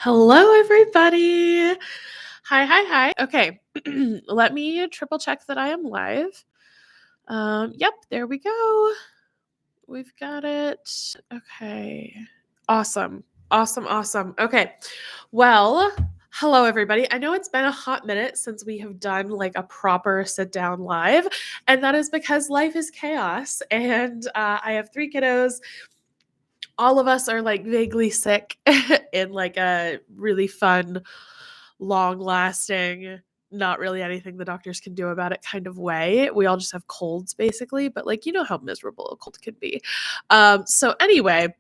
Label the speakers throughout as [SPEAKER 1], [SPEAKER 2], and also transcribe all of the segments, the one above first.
[SPEAKER 1] Hello, everybody. Hi, hi, hi. Okay, let me triple check that I am live. Yep, there we go. We've got it. Okay, awesome, awesome, awesome. Okay, well, hello, everybody. I know it's been a hot minute since we have done like a proper sit down live, and that is because life is chaos, and I have three kiddos. All of us are like vaguely sick in like a really fun, long lasting, not really anything the doctors can do about it kind of way. We all just have colds basically, but like you know how miserable a cold can be. So anyway,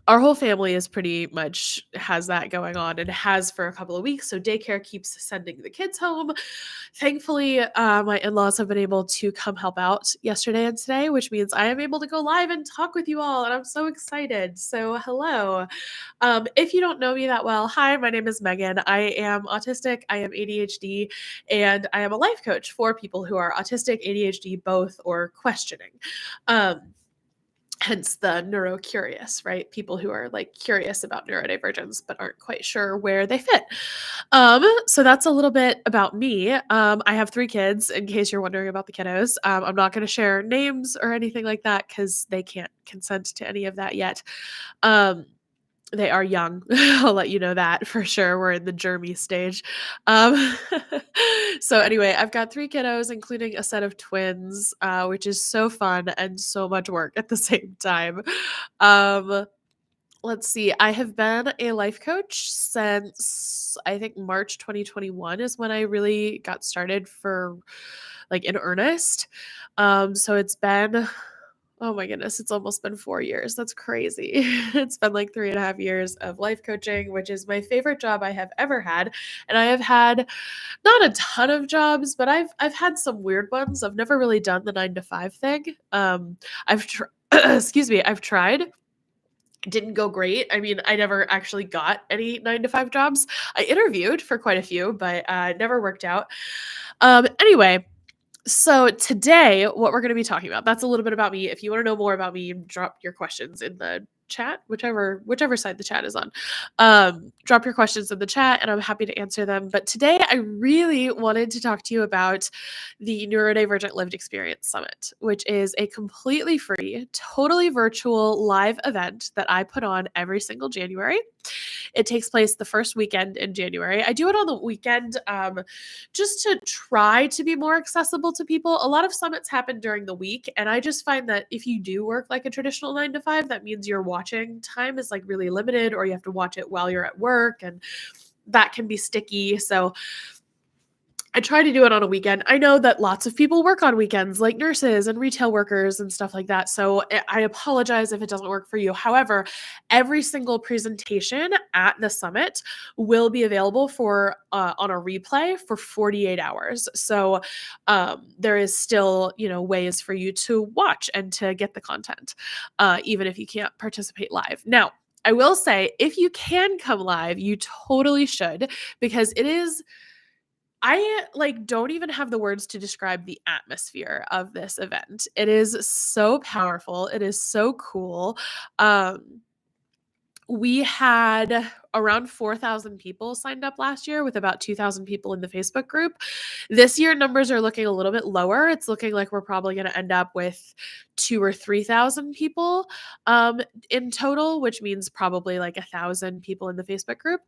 [SPEAKER 1] our whole family is pretty much has that going on and has for a couple of weeks. So daycare keeps sending the kids home. Thankfully, my in-laws have been able to come help out yesterday and today, which means I am able to go live and talk with you all, and I'm so excited. So hello. If you don't know me that well, hi, my name is Megan. I am autistic, I am ADHD, and I am a life coach for people who are autistic, ADHD, both, or questioning. Hence the neurocurious, right? People who are like curious about neurodivergence but aren't quite sure where they fit. So that's a little bit about me. I have three kids, in case you're wondering about the kiddos. I'm not going to share names or anything like that because they can't consent to any of that yet. Um, they are young. I'll let you know that for sure. We're in the germy stage. Um, so anyway, I've got three kiddos, including a set of twins, which is so fun and so much work at the same time. Um, let's see. I have been a life coach since I think March 2021 is when I really got started for like in earnest. So it's been oh my goodness, it's almost been 4 years. That's crazy. It's been like 3.5 years of life coaching, which is my favorite job I have ever had. And I have had not a ton of jobs, but I've had some weird ones. I've never really done the 9 to 5 thing. Excuse me, I've tried. It didn't go great. I mean, I never actually got any 9 to 5 jobs. I interviewed for quite a few, but it never worked out. Anyway, so today, what we're going to be talking about, that's a little bit about me. If you want to know more about me, drop your questions in the chat, whichever side the chat is on. Drop your questions in the chat and I'm happy to answer them. But today I really wanted to talk to you about the Neurodivergent Lived Experience Summit, which is a completely free, totally virtual live event that I put on every single January. It takes place the first weekend in January. I do it on the weekend just to try to be more accessible to people. A lot of summits happen during the week, and I just find that if you do work like a traditional 9 to 5, that means your watching time is like really limited, or you have to watch it while you're at work, and that can be sticky. So I try to do it on a weekend. I know that lots of people work on weekends, like nurses and retail workers and stuff like that. So I apologize if it doesn't work for you. However, every single presentation at the summit will be available for on a replay for 48 hours. So there is still, ways for you to watch and to get the content, even if you can't participate live. Now, I will say, if you can come live, you totally should, because it is. I don't even have the words to describe the atmosphere of this event. It is so powerful. It is so cool. We had around 4,000 people signed up last year, with about 2,000 people in the Facebook group. This year, numbers are looking a little bit lower. It's looking like we're probably going to end up with 2,000 or 3,000 people in total, which means probably like 1,000 people in the Facebook group.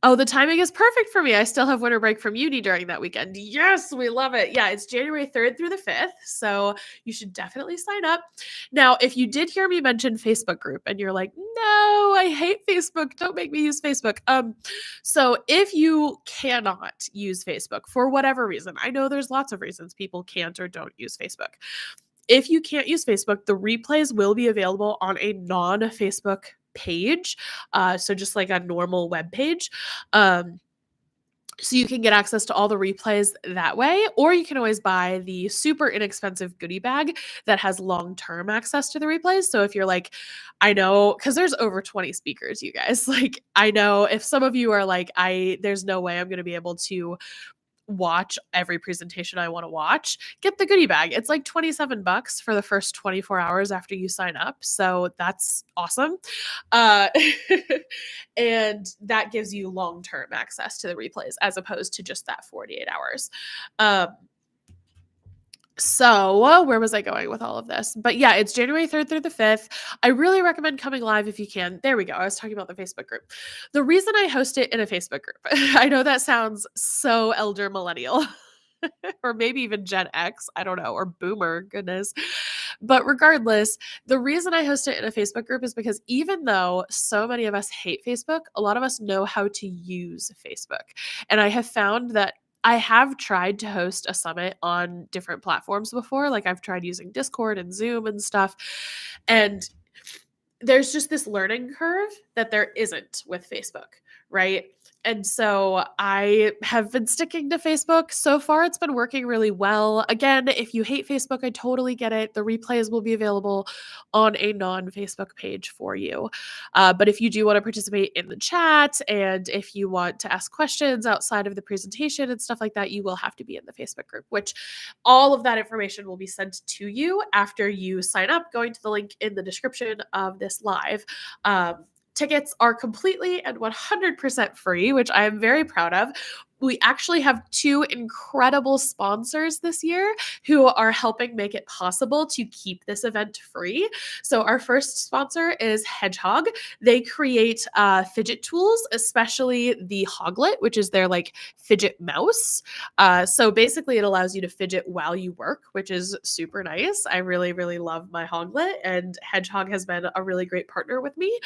[SPEAKER 1] Oh, the timing is perfect for me. I still have winter break from uni during that weekend. Yes, we love it. Yeah, it's January 3rd through the 5th. So you should definitely sign up. Now, if you did hear me mention Facebook group and you're like, no, I hate Facebook. Don't make me use Facebook. So if you cannot use Facebook for whatever reason, I know there's lots of reasons people can't or don't use Facebook. If you can't use Facebook, the replays will be available on a non-Facebook page. So just like a normal web page. So you can get access to all the replays that way, or you can always buy the super inexpensive goodie bag that has long-term access to the replays. So if you're like, I know, because there's over 20 speakers, you guys, like, I know if some of you are like, there's no way I'm going to be able to watch every presentation I want to watch, get the goodie bag. It's like $27 for the first 24 hours after you sign up. So that's awesome. Uh, and that gives you long-term access to the replays as opposed to just that 48 hours. So where was I going with all of this? But yeah, it's January 3rd through the 5th. I really recommend coming live if you can. There we go. I was talking about the Facebook group. The reason I host it in a Facebook group, I know that sounds so elder millennial. Or maybe even Gen X, I don't know, or boomer, goodness. But regardless, the reason I host it in a Facebook group is because even though so many of us hate Facebook, a lot of us know how to use Facebook. And I have found that I have tried to host a summit on different platforms before. Like I've tried using Discord and Zoom and stuff. And there's just this learning curve that there isn't with Facebook, right? And so I have been sticking to Facebook. So far, it's been working really well. Again, if you hate Facebook, I totally get it. The replays will be available on a non-Facebook page for you. But if you do want to participate in the chat and if you want to ask questions outside of the presentation and stuff like that, you will have to be in the Facebook group, which all of that information will be sent to you after you sign up, going to the link in the description of this live. Tickets are completely and 100% free, which I am very proud of. We actually have 2 incredible sponsors this year who are helping make it possible to keep this event free. So our first sponsor is Hedgehog. They create fidget tools, especially the Hoglet, which is their like fidget mouse. So basically it allows you to fidget while you work, which is super nice. I really, really love my Hoglet, and Hedgehog has been a really great partner with me.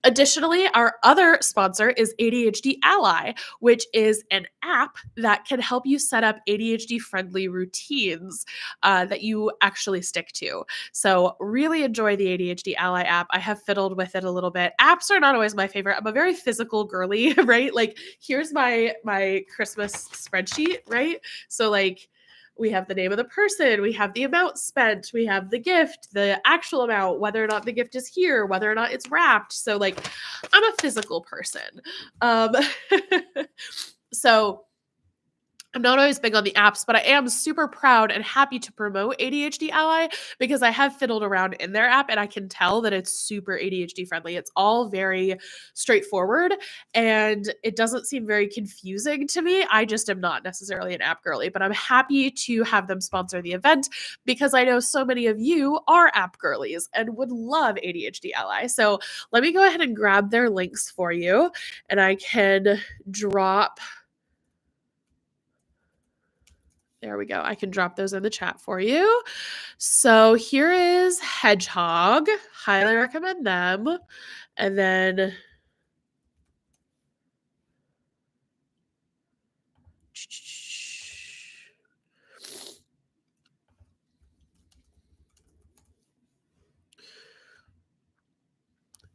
[SPEAKER 1] Additionally, our other sponsor is ADHD Ally, which is an app that can help you set up ADHD-friendly routines that you actually stick to. So really enjoy the ADHD Ally app. I have fiddled with it a little bit. Apps are not always my favorite. I'm a very physical girly, right? Like here's my Christmas spreadsheet, right? So like we have the name of the person, we have the amount spent, we have the gift, the actual amount, whether or not the gift is here, whether or not it's wrapped. So like I'm a physical person. So I'm not always big on the apps, but I am super proud and happy to promote ADHD Ally because I have fiddled around in their app and I can tell that it's super ADHD friendly. It's all very straightforward and it doesn't seem very confusing to me. I just am not necessarily an app girly, but I'm happy to have them sponsor the event because I know so many of you are app girlies and would love ADHD Ally. So let me go ahead and grab their links for you and I can drop. There we go. I can drop those in the chat for you. So here is Hedgehog. Highly recommend them. And then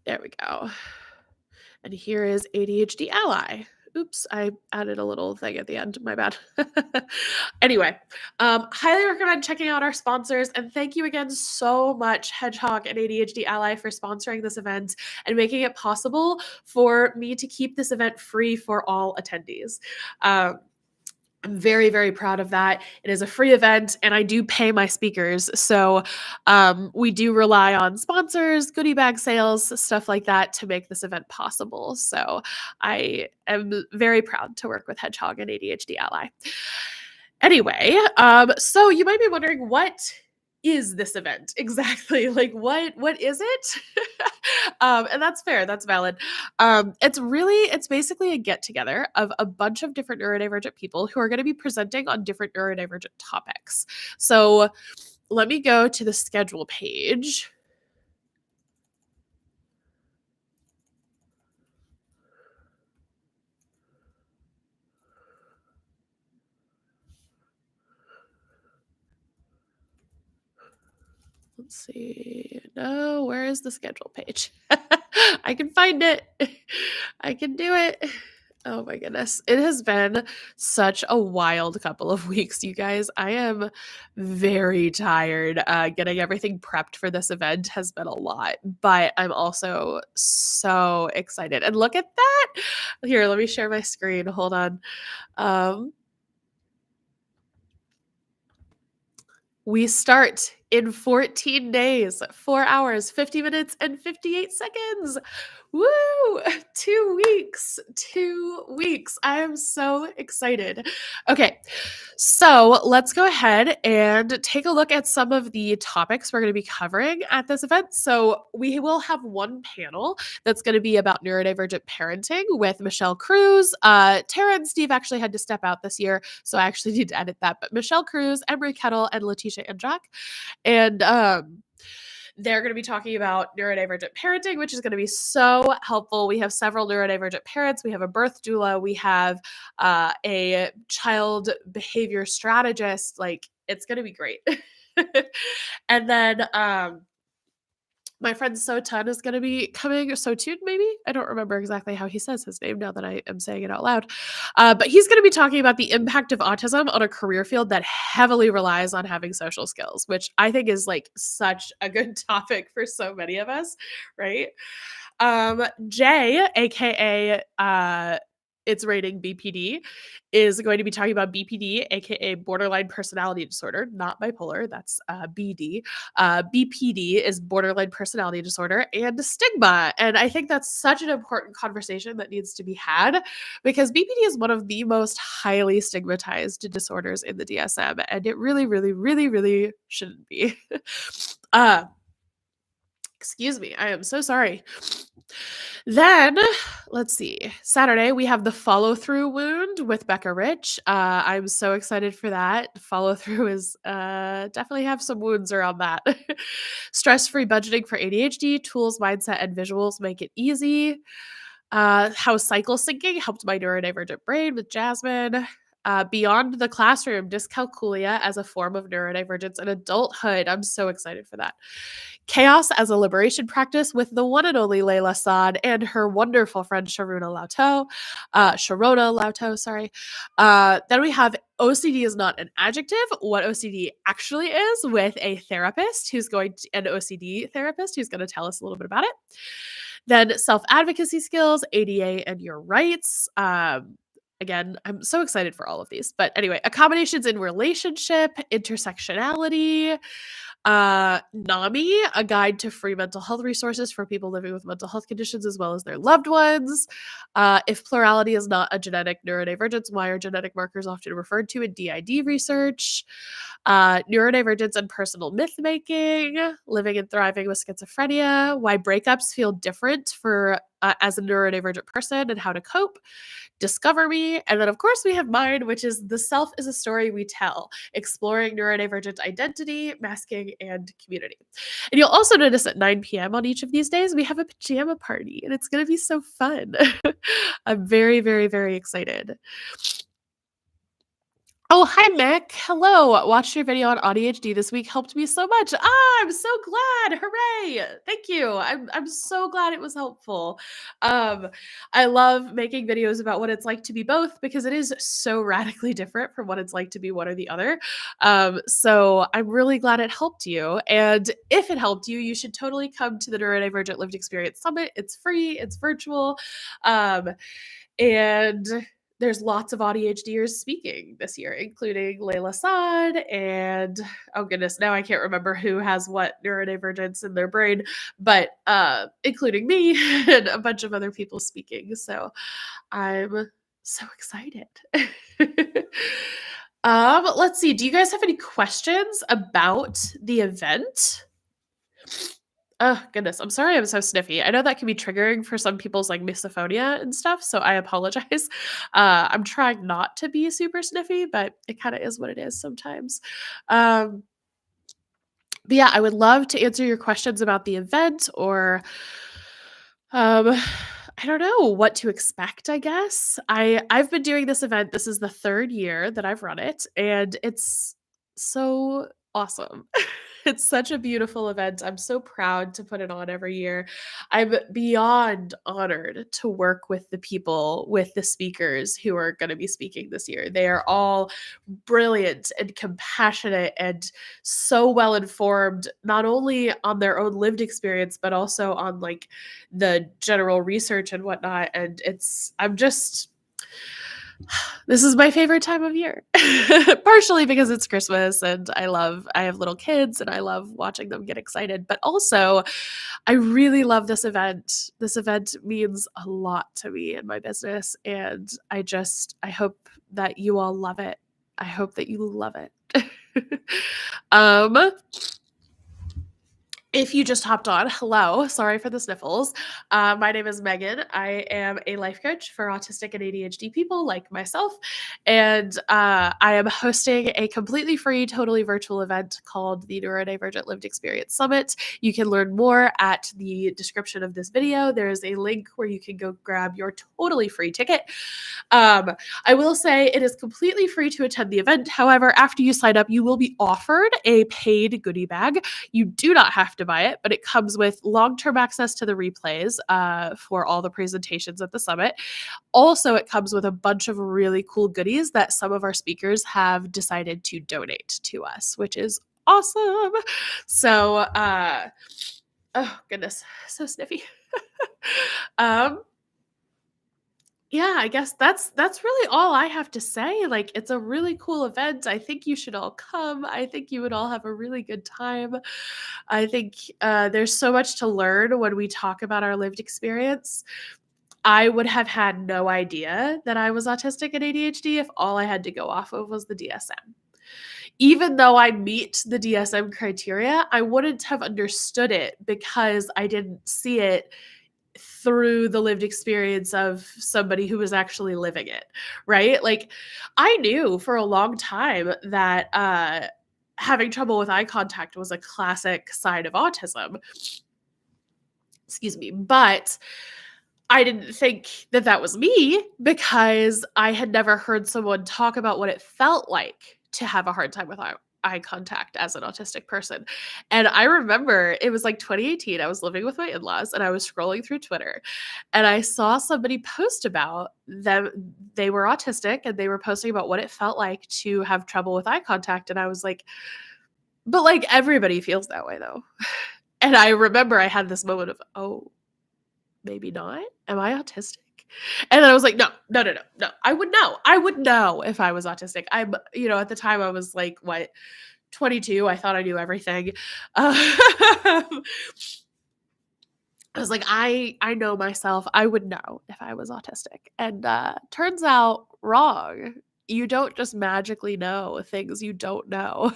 [SPEAKER 1] there we go. And here is ADHD Ally. Oops, I added a little thing at the end. My bad. Anyway, highly recommend checking out our sponsors. And thank you again so much, Hedgehog and ADHD Ally, for sponsoring this event and making it possible for me to keep this event free for all attendees. I'm very, very proud of that. It is a free event and I do pay my speakers. So we do rely on sponsors, goodie bag sales, stuff like that to make this event possible. So I am very proud to work with Hedgehog and ADHD Ally. Anyway, so you might be wondering, what is this event exactly? Like what is it? And that's fair, that's valid. It's basically a get together of a bunch of different neurodivergent people who are going to be presenting on different neurodivergent topics. So let me go to the schedule page. Let's see. No, where is the schedule page? I can find it. I can do it. Oh my goodness. It has been such a wild couple of weeks, you guys. I am very tired. Getting everything prepped for this event has been a lot, but I'm also so excited. And look at that. Here, let me share my screen. Hold on. Um, we start in 14 days, 4 hours, 50 minutes, and 58 seconds. Woo! 2 weeks. 2 weeks. I am so excited. Okay, so let's go ahead and take a look at some of the topics we're going to be covering at this event. So we will have one panel that's going to be about neurodivergent parenting with Michelle Cruz. Tara and Steve actually had to step out this year, so I actually need to edit that. But Michelle Cruz, Emery Kettle, and Letitia Andrak. And they're going to be talking about neurodivergent parenting, which is going to be so helpful. We have several neurodivergent parents. We have a birth doula. We have a child behavior strategist. Like, it's going to be great. And then my friend Sotun is going to be coming. Sotun, maybe? I don't remember exactly how he says his name now that I am saying it out loud. But he's going to be talking about the impact of autism on a career field that heavily relies on having social skills, which I think is like such a good topic for so many of us, right? Jay, aka its rating BPD, is going to be talking about BPD, aka borderline personality disorder, not bipolar. That's BD. BPD is borderline personality disorder and stigma. And I think that's such an important conversation that needs to be had because BPD is one of the most highly stigmatized disorders in the DSM, and it really, really, really, really shouldn't be. Excuse me. I am so sorry. Then, let's see. Saturday, we have the follow through wound with Becca Rich. I'm so excited for that. Follow through is definitely have some wounds around that. Stress free budgeting for ADHD, tools, mindset, and visuals make it easy. How cycle syncing helped my neurodivergent brain with Jasmine. Beyond the classroom, dyscalculia as a form of neurodivergence in adulthood. I'm so excited for that. Chaos as a liberation practice with the one and only Layla Saad and her wonderful friend Sharona Lauto, sorry. Then we have OCD is not an adjective, what OCD actually is, with a therapist an OCD therapist who's going to tell us a little bit about it. Then self-advocacy skills, ADA and your rights. Again, I'm so excited for all of these. But anyway, accommodations in relationship, intersectionality, NAMI, a guide to free mental health resources for people living with mental health conditions as well as their loved ones. If plurality is not a genetic neurodivergence, why are genetic markers often referred to in DID research? Neurodivergence and personal myth making, living and thriving with schizophrenia, why breakups feel different for as a neurodivergent person and how to cope. Discover Me. And then, of course, we have mine, which is The Self is a Story We Tell, exploring neurodivergent identity, masking, and community. And you'll also notice at 9 p.m. on each of these days, we have a pajama party, and it's going to be so fun. I'm very, very, very excited. Oh, hi, Mick. Hello. Watched your video on ADHD this week. Helped me so much. I'm so glad. Hooray. Thank you. I'm so glad it was helpful. I love making videos about what it's like to be both because it is so radically different from what it's like to be one or the other. So I'm really glad it helped you. And if it helped you, you should totally come to the Neurodivergent Lived Experience Summit. It's free, it's virtual. And there's lots of ADHDers speaking this year, including Layla Saad and, oh goodness, now I can't remember who has what neurodivergence in their brain, but including me and a bunch of other people speaking. So I'm so excited. Let's see. Do you guys have any questions about the event? Oh goodness, I'm sorry I'm so sniffy. I know that can be triggering for some people's like misophonia and stuff, so I apologize. I'm trying not to be super sniffy, but it kind of is what it is sometimes. But yeah, I would love to answer your questions about the event or I don't know what to expect, I guess. I've been doing this event. This is the 3rd year that I've run it, and it's so awesome. It's such a beautiful event. I'm so proud to put it on every year. I'm beyond honored to work with the people, with the speakers who are going to be speaking this year. They are all brilliant and compassionate and so well informed, not only on their own lived experience, but also on like the general research and whatnot. And I'm just, this is my favorite time of year. Partially because it's Christmas and I have little kids and I love watching them get excited, but also I really love this event. This event means a lot to me in my business and I hope that you all love it. I hope that you love it. um if you just hopped on, hello. Sorry for the sniffles. My name is Megan. I am a life coach for autistic and ADHD people like myself. And I am hosting a completely free, totally virtual event called the Neurodivergent Lived Experience Summit. You can learn more at the description of this video. There is a link where you can go grab your totally free ticket. I will say it is completely free to attend the event. However, after you sign up, you will be offered a paid goodie bag. You do not have to buy it, but it comes with long-term access to the replays for all the presentations at the summit. Also, it comes with a bunch of really cool goodies that some of our speakers have decided to donate to us, which is awesome. So, oh goodness, so sniffy. Yeah, I guess that's really all I have to say. Like, it's a really cool event. I think you should all come. I think you would all have a really good time. I think there's so much to learn when we talk about our lived experience. I would have had no idea that I was autistic and ADHD if all I had to go off of was the DSM. Even though I meet the DSM criteria, I wouldn't have understood it because I didn't see it through the lived experience of somebody who was actually living it, right? Like, I knew for a long time that having trouble with eye contact was a classic sign of autism. Excuse me. But I didn't think that that was me because I had never heard someone talk about what it felt like to have a hard time with eye contact as an autistic person. And I remember it was like 2018. I was living with my in-laws and I was scrolling through Twitter and I saw somebody post about them. They were autistic and they were posting about what it felt like to have trouble with eye contact. And I was like, but like everybody feels that way though. And I remember I had this moment of, oh, maybe not. Am I autistic? And then I was like, no, no, no, no, no. I would know. I would know if I was autistic. At the time I was like, what, 22. I thought I knew everything. I was like, I know myself. I would know if I was autistic. And turns out wrong. You don't just magically know things you don't know.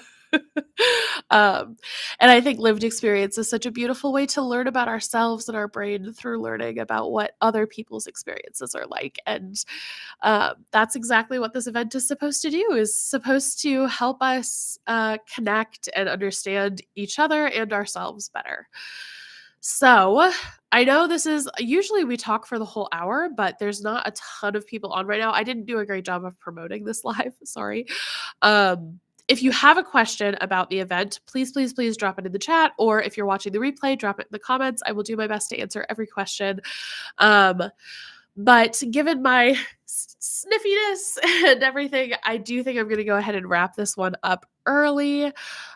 [SPEAKER 1] um, and I think lived experience is such a beautiful way to learn about ourselves and our brain through learning about what other people's experiences are like. And that's exactly what this event is supposed to do, is supposed to help us connect and understand each other and ourselves better. So I know this is usually we talk for the whole hour, but there's not a ton of people on right now. I didn't do a great job of promoting this live. Sorry. If you have a question about the event, please, please, please drop it in the chat. Or if you're watching the replay, drop it in the comments. I will do my best to answer every question. But given my sniffiness and everything, I do think I'm going to go ahead and wrap this one up early.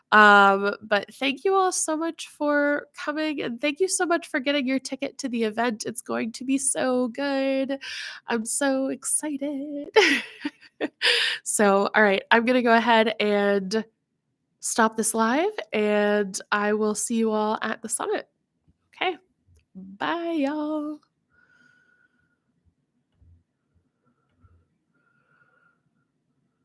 [SPEAKER 1] But thank you all so much for coming and thank you so much for getting your ticket to the event. It's going to be so good. I'm so excited. So, all right, I'm going to go ahead and stop this live and I will see you all at the summit. Okay. Bye, y'all.